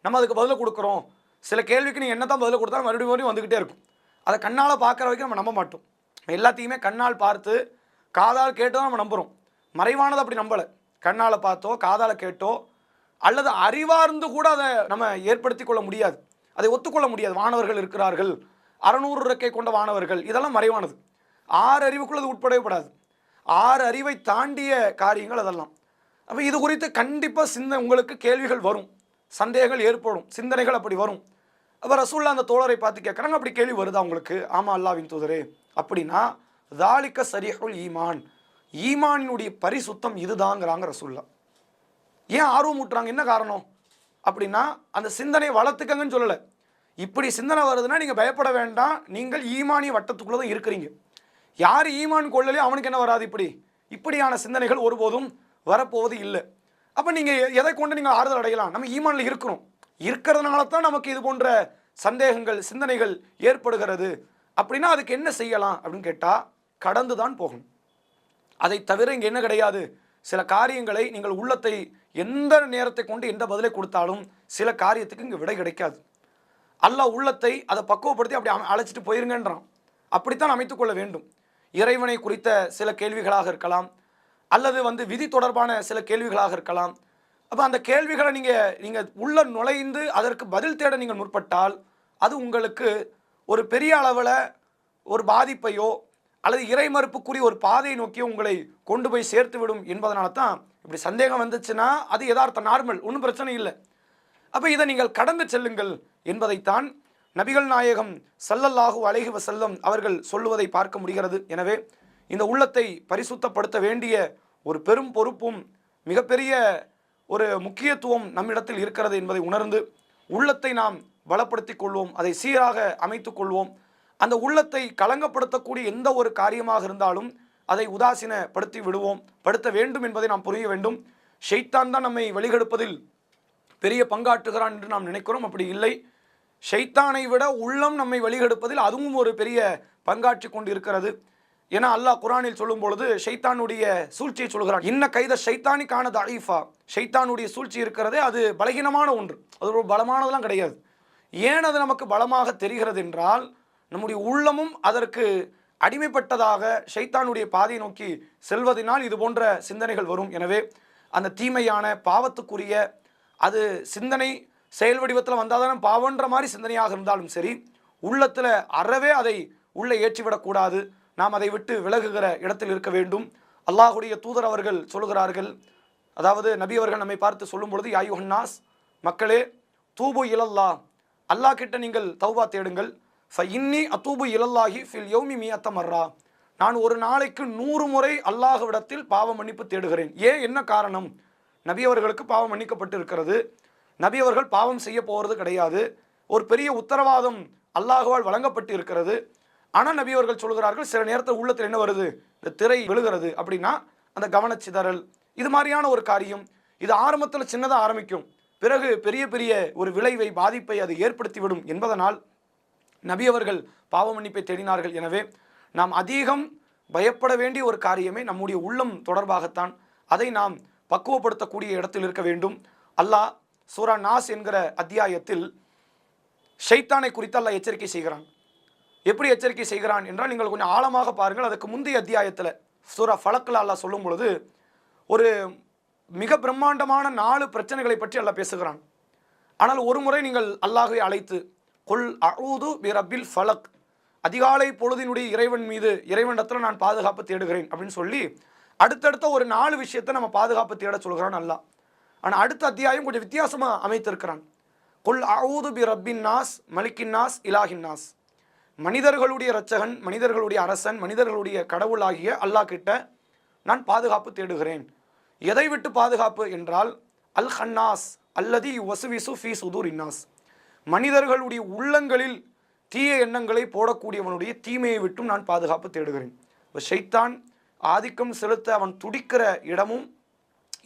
நம்ம அதுக்கு பதில் கொடுக்குறோம். சில கேள்விக்கு நீங்கள் என்ன தான் பதில் கொடுத்தாலும் மறுபடியும் மறுபடியும் வந்துக்கிட்டே இருக்கும். அதை கண்ணால் பார்க்குற வரைக்கும் நம்ம நம்ப மாட்டோம். எல்லாத்தையுமே கண்ணால் பார்த்து காதால் கேட்டு தான் நம்ம நம்புகிறோம். மறைவானது அப்படி நம்பலை. கண்ணால் பார்த்தோ காதால் கேட்டோ அல்லது அறிவார்ந்து கூட அதை நம்ம ஏற்படுத்தி கொள்ள முடியாது, அதை ஒத்துக்கொள்ள முடியாது. வானவர்கள் இருக்கிறார்கள், 600 இறக்கை கொண்ட வானவர்கள், இதெல்லாம் மறைவானது. 6 அறிவுக்குள்ள அது உட்படப்படாது. 6 அறிவை தாண்டிய காரியங்கள் அதெல்லாம். அப்போ இது குறித்து கண்டிப்பாக உங்களுக்கு கேள்விகள் வரும், சந்தேகங்கள் ஏற்படும், சிந்தனைகள் அப்படி வரும். அப்போ ரசூல்லா அந்த தோழரை பார்த்து கேட்குறாங்க, அப்படி கேள்வி வருதா உங்களுக்கு? ஆமாம் அல்லாஹ்வின் தூதரே. அப்படின்னா தாலிக்க சரீஹுல் ஈமான், ஈமானினுடைய பரிசுத்தம் இதுதாங்கிறாங்க ரசூல்லா. ஏன் ஆர்வம் ஊட்டுறாங்க, என்ன காரணம் அப்படின்னா, அந்த சிந்தனையை வளர்த்துக்கங்கன்னு சொல்லலை. இப்படி சிந்தனை வருதுன்னா நீங்கள் பயப்பட வேண்டாம், நீங்கள் ஈமானிய வட்டத்துக்குள்ளே தான் இருக்கிறீங்க. யார் ஈமான் கொள்ளலையோ அவனுக்கு என்ன வராது. இப்படியான சிந்தனைகள் ஒருபோதும் வரப்போவது இல்லை. அப்போ நீங்கள் எதை கொண்டு நீங்கள் ஆறுதல் அடையலாம்? நம்ம ஈமானில் இருக்கிறதுனால தான் நமக்கு இது போன்ற சந்தேகங்கள் சிந்தனைகள் ஏற்படுகிறது. அப்படின்னா அதுக்கு என்ன செய்யலாம் அப்படின்னு கேட்டால், கடந்து தான் போகணும். அதை தவிர இங்கே என்ன கிடையாது. சில காரியங்களை நீங்கள் உள்ளத்தை எந்த நேரத்தை கொண்டு எந்த பதிலை கொடுத்தாலும் சில காரியத்துக்கு இங்கே விடை கிடைக்காது. அல்லாஹ் உள்ளத்தை அதை பக்குவப்படுத்தி அப்படி அழைச்சிட்டு போயிருங்கன்றான். அப்படித்தான் அமைத்துக்கொள்ள வேண்டும். இறைவனை குறித்த சில கேள்விகளாக இருக்கலாம், அல்லது விதி தொடர்பான சில கேள்விகளாக இருக்கலாம். அப்போ அந்த கேள்விகளை நீங்கள் உள்ள நுழைந்து அதற்கு பதில் தேட நீங்கள் முற்பட்டால் அது உங்களுக்கு ஒரு பெரிய அளவில் ஒரு பாதிப்பையோ அல்லது இறை மறுப்புக்குரிய ஒரு பாதையை நோக்கியோ உங்களை கொண்டு போய் சேர்த்து விடும் என்பதனால தான் இப்படி சந்தேகம் வந்துச்சுன்னா அது யதார்த்த நார்மல், ஒன்றும் பிரச்சனை இல்லை. அப்போ இதை நீங்கள் கடந்து செல்லுங்கள் என்பதைத்தான் நபிகள் நாயகம் ஸல்லல்லாஹு அலைஹி வஸல்லம் அவர்கள் சொல்லுவதை பார்க்க முடிகிறது. எனவே இந்த உள்ளத்தை பரிசுத்தப்படுத்த வேண்டிய ஒரு பெரும் பொறுப்பும் மிகப்பெரிய ஒரு முக்கியத்துவம் நம்மிடத்தில் இருக்கிறது என்பதை உணர்ந்து உள்ளத்தை நாம் பலப்படுத்தி கொள்வோம், அதை சீராக அமைத்து கொள்வோம். அந்த உள்ளத்தை கலங்கப்படுத்தக்கூடிய எந்த ஒரு காரியமாக இருந்தாலும் அதை உதாசீனப்படுத்தி விடுவோம், படுத்த வேண்டும் என்பதை நாம் புரிய வேண்டும். ஷைத்தான் தான் நம்மை வழிகெடுப்பதில் பெரிய பங்காற்றுகிறான் என்று நாம் நினைக்கிறோம். அப்படி இல்லை. ஷைத்தானை விட உள்ளம் நம்மை வழிகெடுப்பதில் அதுவும் ஒரு பெரிய பங்காற்றி கொண்டு இருக்கிறது. ஏன்னா அல்லாஹ் குர்ஆனில் சொல்லும் பொழுது ஷைத்தானுடைய சூழ்ச்சியை சொல்கிறான். இன்ன கைத ஷைத்தானிக்கான தஈஃபா, ஷைத்தானுடைய சூழ்ச்சி இருக்கிறதே அது பலகீனமான ஒன்று, அது ஒரு பலமானதெல்லாம் கிடையாது. ஏன் அது நமக்கு பலமாக தெரிகிறது என்றால், நம்முடைய உள்ளமும் அதற்கு அடிமைப்பட்டதாக ஷைத்தானுடைய பாதையை நோக்கி செல்வதனால் இது போன்ற சிந்தனைகள் வரும். எனவே அந்த தீமையான பாவத்துக்குரிய அது சிந்தனை செயல் வடிவத்தில் வந்தால் தானே பாவன்ற மாதிரி சிந்தனையாக இருந்தாலும் சரி, உள்ளத்தில் அறவே அதை உள்ளே ஏற்றிவிடக்கூடாது. நாம் அதை விட்டு விலகுகிற இடத்தில் இருக்க வேண்டும். அல்லாஹுடைய தூதர் அவர்கள் சொல்லுகிறார்கள், அதாவது நபி அவர்கள் நம்மை பார்த்து சொல்லும் பொழுது, யா அய்யுஹன்னாஸ், மக்களே, தூபு இலல்லா, அல்லாஹ் கிட்ட நீங்கள் தௌபா தேடுங்கள். ஃபஇன்னி அதூபு இலல்லாஹி ஃபில் யௌமி மியத்த மர்ரா, நான் ஒரு நாளைக்கு 100 முறை அல்லாஹ்விடத்தில் பாவ மன்னிப்பு தேடுகிறேன். ஏன், என்ன காரணம்? நபி அவர்களுக்கு பாவம் மன்னிக்கப்பட்டு இருக்கிறது. நபி அவர்கள் பாவம் செய்ய போகிறது கிடையாது. ஒரு பெரிய உத்தரவாதம் அல்லாஹ்வால் வழங்கப்பட்டு இருக்கிறது. ஆனால் நபி அவர்கள் சொல்கிறார்கள், சில நேரத்தில் உள்ளத்தில் என்ன வருது, இந்த திரை விழுகிறது. அப்படின்னா அந்த கவனச்சிதறல், இது மாதிரியான ஒரு காரியம். இது ஆரம்பத்தில் சின்னதாக ஆரம்பிக்கும், பிறகு பெரிய பெரிய ஒரு விளைவை பாதிப்பை அது ஏற்படுத்திவிடும் என்பதனால் நபி அவர்கள் பாவ மன்னிப்பை தேடினார்கள். எனவே நாம் அதிகம் பயப்பட வேண்டிய ஒரு காரியமே நம்முடைய உள்ளம் தொடர்பாகத்தான். அதை நாம் பக்குவப்படுத்தக்கூடிய இடத்தில் இருக்க வேண்டும். அல்லாஹ் சூரா நாஸ் என்கிற அத்தியாயத்தில் ஷைத்தானை குறித்து அல்லாஹ் எச்சரிக்கை செய்கிறான். எப்படி எச்சரிக்கை செய்கிறான் என்றால், நீங்கள் கொஞ்சம் ஆழமாக பாருங்கள். அதுக்கு முந்தைய அத்தியாயத்தில் சூரா ஃபலக்கில் அல்லாஹ் சொல்லும் பொழுது ஒரு மிக பிரம்மாண்டமான 4 பிரச்சனைகளை பற்றி அல்லாஹ் பேசுகிறான். ஆனால் ஒரு முறை நீங்கள் அல்லாஹ்வை அழைத்து குல் அஊது பி ரப்பில் ஃபலக், அதிகாலை பொழுதினுடைய இறைவன் மீது, இறைவனிடத்தில் நான் பாதுகாப்பு தேடுகிறேன் அப்படின்னு சொல்லி அடுத்தடுத்த ஒரு 4 விஷயத்தை நம்ம பாதுகாப்பு தேட சொல்கிறான் அல்லாஹ். ஆனால் அடுத்த அத்தியாயம் கொஞ்சம் வித்தியாசமாக அமைத்திருக்கிறான். குல் அஊது பி ரப்பின் நாஸ் மலிக்கின் நாஸ் இலாஹின் நாஸ், மனிதர்களுடைய இரட்சகன், மனிதர்களுடைய அரசன், மனிதர்களுடைய கடவுளாகிய அல்லாஹ் கிட்ட நான் பாதுகாப்பு தேடுகிறேன். எதை விட்டு பாதுகாப்பு என்றால், அல் ஹன்னாஸ் அல்லதி வசுவிசு ஃபீ சுதூர் இன்னாஸ், மனிதர்களுடைய உள்ளங்களில் தீய எண்ணங்களை போடக்கூடியவனுடைய தீமையை விட்டும் நான் பாதுகாப்பு தேடுகிறேன். ஷைத்தான் ஆதிக்கம் செலுத்த அவன் துடிக்கிற இடமும்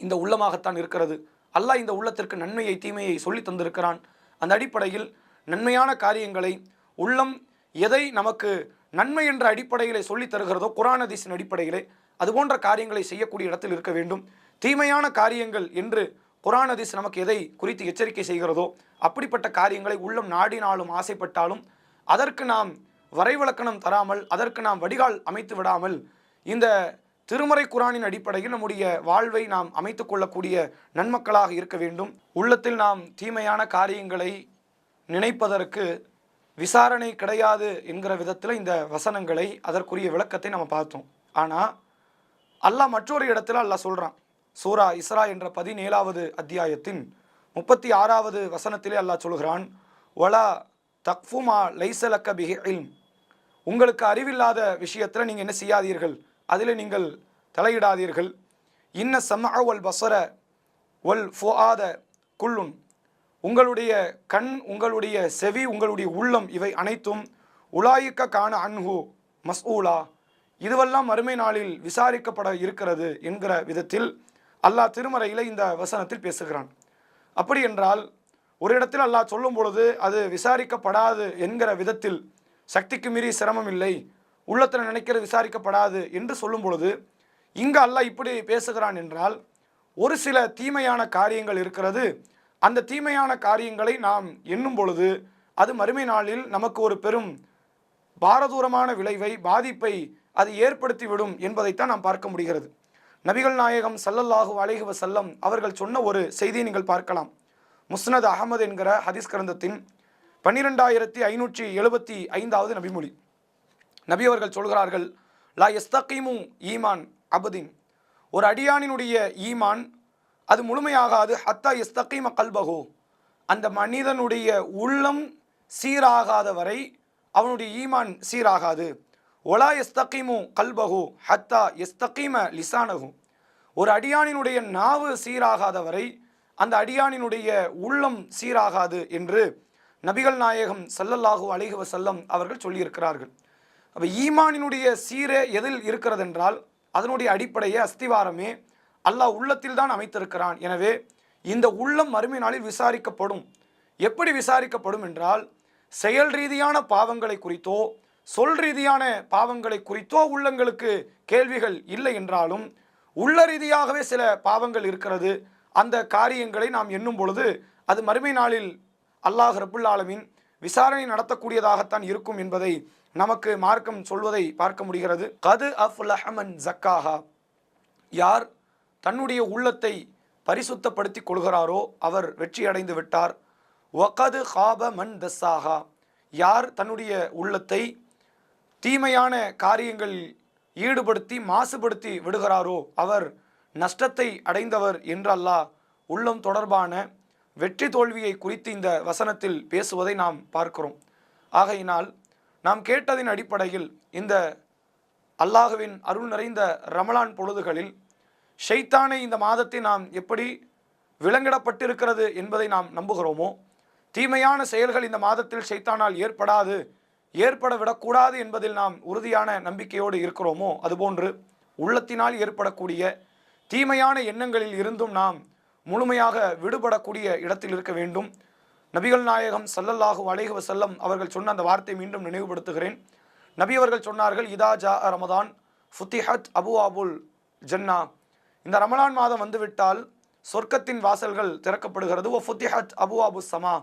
இந்த உள்ளமாகத்தான் இருக்கிறது. அல்லாஹ் இந்த உள்ளத்திற்கு நன்மையை தீமையை சொல்லி தந்திருக்கிறான். அந்த அடிப்படையில் நன்மையான காரியங்களை உள்ளம் எதை நமக்கு நன்மை என்ற அடிப்படையிலே சொல்லி தருகிறதோ குர்ஆன் ஹதீஸின் அடிப்படையிலே அதுபோன்ற காரியங்களை செய்யக்கூடிய இடத்தில் இருக்க வேண்டும். தீமையான காரியங்கள் என்று குர்ஆன் ஹதீஸ் நமக்கு எதை குறித்து எச்சரிக்கை செய்கிறதோ அப்படிப்பட்ட காரியங்களை உள்ளம் நாடினாலும் ஆசைப்பட்டாலும் அதற்கு நாம் வரைவிலக்கணம் தராமல், அதற்கு நாம் வடிகால் அமைத்து விடாமல், இந்த திருமறை குர்ஆனின் அடிப்படையில் நம்முடைய வாழ்வை நாம் அமைத்து கொள்ளக்கூடிய நன்மக்களாக இருக்க வேண்டும். உள்ளத்தில் நாம் தீமையான காரியங்களை நினைப்பதற்கு விசாரணை கிடையாது என்கிற விதத்தில் இந்த வசனங்களை அதற்குரிய விளக்கத்தை நம்ம பார்த்தோம். ஆனால் அல்லாஹ் மற்றொரு இடத்துல அல்லாஹ் சொல்கிறான். சூரா இஸ்ரா என்ற 17வது அத்தியாயத்தின் 36வது வசனத்திலே அல்லாஹ் சொல்கிறான், வலா தக்ஃபுமா லைஸலக்க பிஹி இல்ம், உங்களுக்கு அறிவில்லாத விஷயத்தில் நீங்கள் என்ன செய்யாதீர்கள், அதில் நீங்கள் தலையிடாதீர்கள். இன்ன சம்அ வல் பஸர வல் ஃபுஆத குல்லுன், உங்களுடைய கண், உங்களுடைய செவி, உங்களுடைய உள்ளம், இவை அனைத்தும் உலாயிக்க காண அன்ஹு மஸ்ஊலா, இதுவெல்லாம் மறுமை நாளில் விசாரிக்கப்பட இருக்கிறது என்கிற விதத்தில் அல்லாஹ் திருமறையில் இந்த வசனத்தில் பேசுகிறான். அப்படி என்றால் ஒரு இடத்தில் அல்லாஹ் சொல்லும் பொழுது அது விசாரிக்கப்படாது என்கிற விதத்தில், சக்திக்கு மீறி சிரமம் இல்லை, உள்ளத்தில் நினைக்கிறது விசாரிக்கப்படாது என்று சொல்லும் பொழுது இங்கு அல்லாஹ் இப்படி பேசுகிறான் என்றால் ஒரு சில தீமையான காரியங்கள் இருக்கிறது. அந்த தீமையான காரியங்களை நாம் எண்ணும் பொழுது அது மறுமை நாளில் நமக்கு ஒரு பெரும் பாரதூரமான விளைவை, பாதிப்பை அது ஏற்படுத்திவிடும் என்பதைத்தான் நாம் பார்க்க முடிகிறது. நபிகள் நாயகம் ஸல்லல்லாஹு அலைஹி வஸல்லம் அவர்கள் சொன்ன ஒரு செய்தியை நீங்கள் பார்க்கலாம். முஸ்னத் அஹமது என்கிற ஹதீஸ் கிரந்தத்தின் 12575வது நபிமொழி. நபி அவர்கள் சொல்கிறார்கள், லா யஸ்தகீமு ஈமான் அபதின், ஒரு அடியானினுடைய ஈமான் அது முழுமையாகாது, ஹத்தா யஸ்தகீம கல்பஹு, அந்த மனிதனுடைய உள்ளம் சீராகாத வரை அவனுடைய ஈமான் சீராகாது. ஒலா யஸ்தகீமு கல்பஹு ஹத்தா யஸ்தகீம லிசானஹு, ஒரு அடியானினுடைய நாவு சீராகாத வரை அந்த அடியானினுடைய உள்ளம் சீராகாது என்று நபிகள் நாயகம் ஸல்லல்லாஹு அலைஹி வஸல்லம் அவர்கள் சொல்லியிருக்கிறார்கள். அப்போ ஈமானினுடைய சீரே எதில் இருக்கிறது என்றால் அதனுடைய அடிப்படையே, அஸ்திவாரமே அல்லாஹ் உள்ளத்தில் தான் அமைத்திருக்கிறான். எனவே இந்த உள்ளம் மறுமை நாளில் விசாரிக்கப்படும். எப்படி விசாரிக்கப்படும் என்றால், செயல் ரீதியான பாவங்களை குறித்தோ சொல் ரீதியான பாவங்களை குறித்தோ உள்ளங்களுக்கு கேள்விகள் இல்லை என்றாலும் உள்ள ரீதியாகவே சில பாவங்கள் இருக்கிறது. அந்த காரியங்களை நாம் எண்ணும் பொழுது அது மறுமை நாளில் அல்லாஹ் ரப்புல் ஆலமீன் விசாரணை நடத்தக்கூடியதாகத்தான் இருக்கும் என்பதை நமக்கு மார்க்கம் சொல்வதை பார்க்க முடிகிறது. கது அஃப்லஹ மன் ஜக்காஹா, யார் தன்னுடைய உள்ளத்தை பரிசுத்தப்படுத்தி கொள்கிறாரோ அவர் வெற்றி அடைந்து விட்டார். வகது ஹாப மன் தஸ்ஸாஹா, யார் தன்னுடைய உள்ளத்தை தீமையான காரியங்கள் ஈடுபடுத்தி மாசுபடுத்தி விடுகிறாரோ அவர் நஷ்டத்தை அடைந்தவர் என்று அல்லாஹ் உள்ளம் தொடர்பான வெற்றி தோல்வியை குறித்து இந்த வசனத்தில் பேசுவதை நாம் பார்க்கிறோம். ஆகையினால் நாம் கேட்டதின் அடிப்படையில் இந்த அல்லாஹுவின் அருள் நிறைந்த ரமலான் பொழுதுகளில் ஷைத்தானை இந்த மாதத்தை நாம் எப்படி விலங்கிடப்பட்டிருக்கிறது என்பதை நாம் நம்புகிறோமோ, தீமையான செயல்கள் இந்த மாதத்தில் ஷைத்தானால் ஏற்பட விடக்கூடாது என்பதில் நாம் உறுதியான நம்பிக்கையோடு இருக்கிறோமோ, அதுபோன்று உள்ளத்தினால் ஏற்படக்கூடிய தீமையான எண்ணங்களில் இருந்தும் நாம் முழுமையாக விடுபடக்கூடிய இடத்தில் இருக்க வேண்டும். நபிகள் நாயகம் ஸல்லல்லாஹு அலைஹி வஸல்லம் அவர்கள் சொன்ன அந்த வார்த்தை மீண்டும் நினைவுபடுத்துகிறேன். நபி அவர்கள் சொன்னார்கள், இதா ஜா ரமதான் ஃபுத்திஹத் அபுவாபுல் ஜன்னா, இந்த ரமலான் மாதம் வந்துவிட்டால் சொர்க்கத்தின் வாசல்கள் திறக்கப்படுகிறது. ஒ ஃபுத்திஹத் அபுவாபு சமா,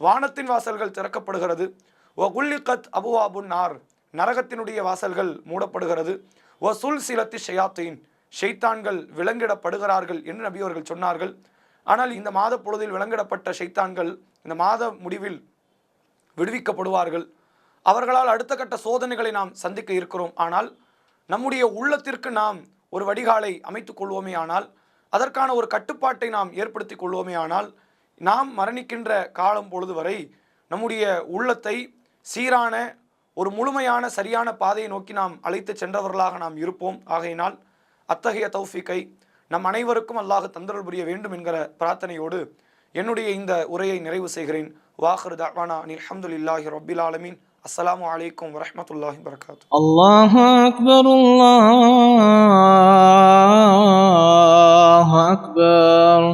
வானத்தின் வாசல்கள் திறக்கப்படுகிறது. ஒ குல்லிகத் அபுவாபு நார், நரகத்தினுடைய வாசல்கள் மூடப்படுகிறது. ஒ சுல் சிலத்தி ஷயாத்தீன், ஷைத்தான்கள் விலங்கிடப்படுகிறார்கள் என்று நபி அவர்கள் சொன்னார்கள். ஆனால் இந்த மாத பொழுதில் விலங்கிடப்பட்ட ஷைத்தான்கள் இந்த மாத முடிவில் விடுவிக்கப்படுவார்கள். அவர்களால் அடுத்த கட்ட சோதனைகளை நாம் சந்திக்க இருக்கிறோம். ஆனால் நம்முடைய உள்ளத்திற்கு நாம் ஒரு வடிகாலை அமைத்துக் கொள்வோமே ஆனால், அதற்கான ஒரு கட்டுப்பாட்டை நாம் ஏற்படுத்தி கொள்வோமே ஆனால், நாம் மரணிக்கின்ற காலம் பொழுது வரை நம்முடைய உள்ளத்தை சீரான ஒரு முழுமையான சரியான பாதையை நோக்கி நாம் அழைத்து சென்றவர்களாக நாம் இருப்போம். ஆகையினால் அத்தகைய தௌஃபீக்கை நம் அனைவருக்கும் அல்லாஹ் தந்தருள் புரிய வேண்டும் என்கிற பிரார்த்தனையோடு என்னுடைய இந்த உரையை நிறைவு செய்கிறேன். வாஹிரு தஅவானா அல்ஹம்துலில்லாஹி ரப்பில் ஆலமீன். அஸ்ஸலாமு அலைக்கும் வரஹ்மத்துல்லாஹி வபரகாத்துஹு. அல்லாஹு அக்பர், அல்லாஹு அக்பர்.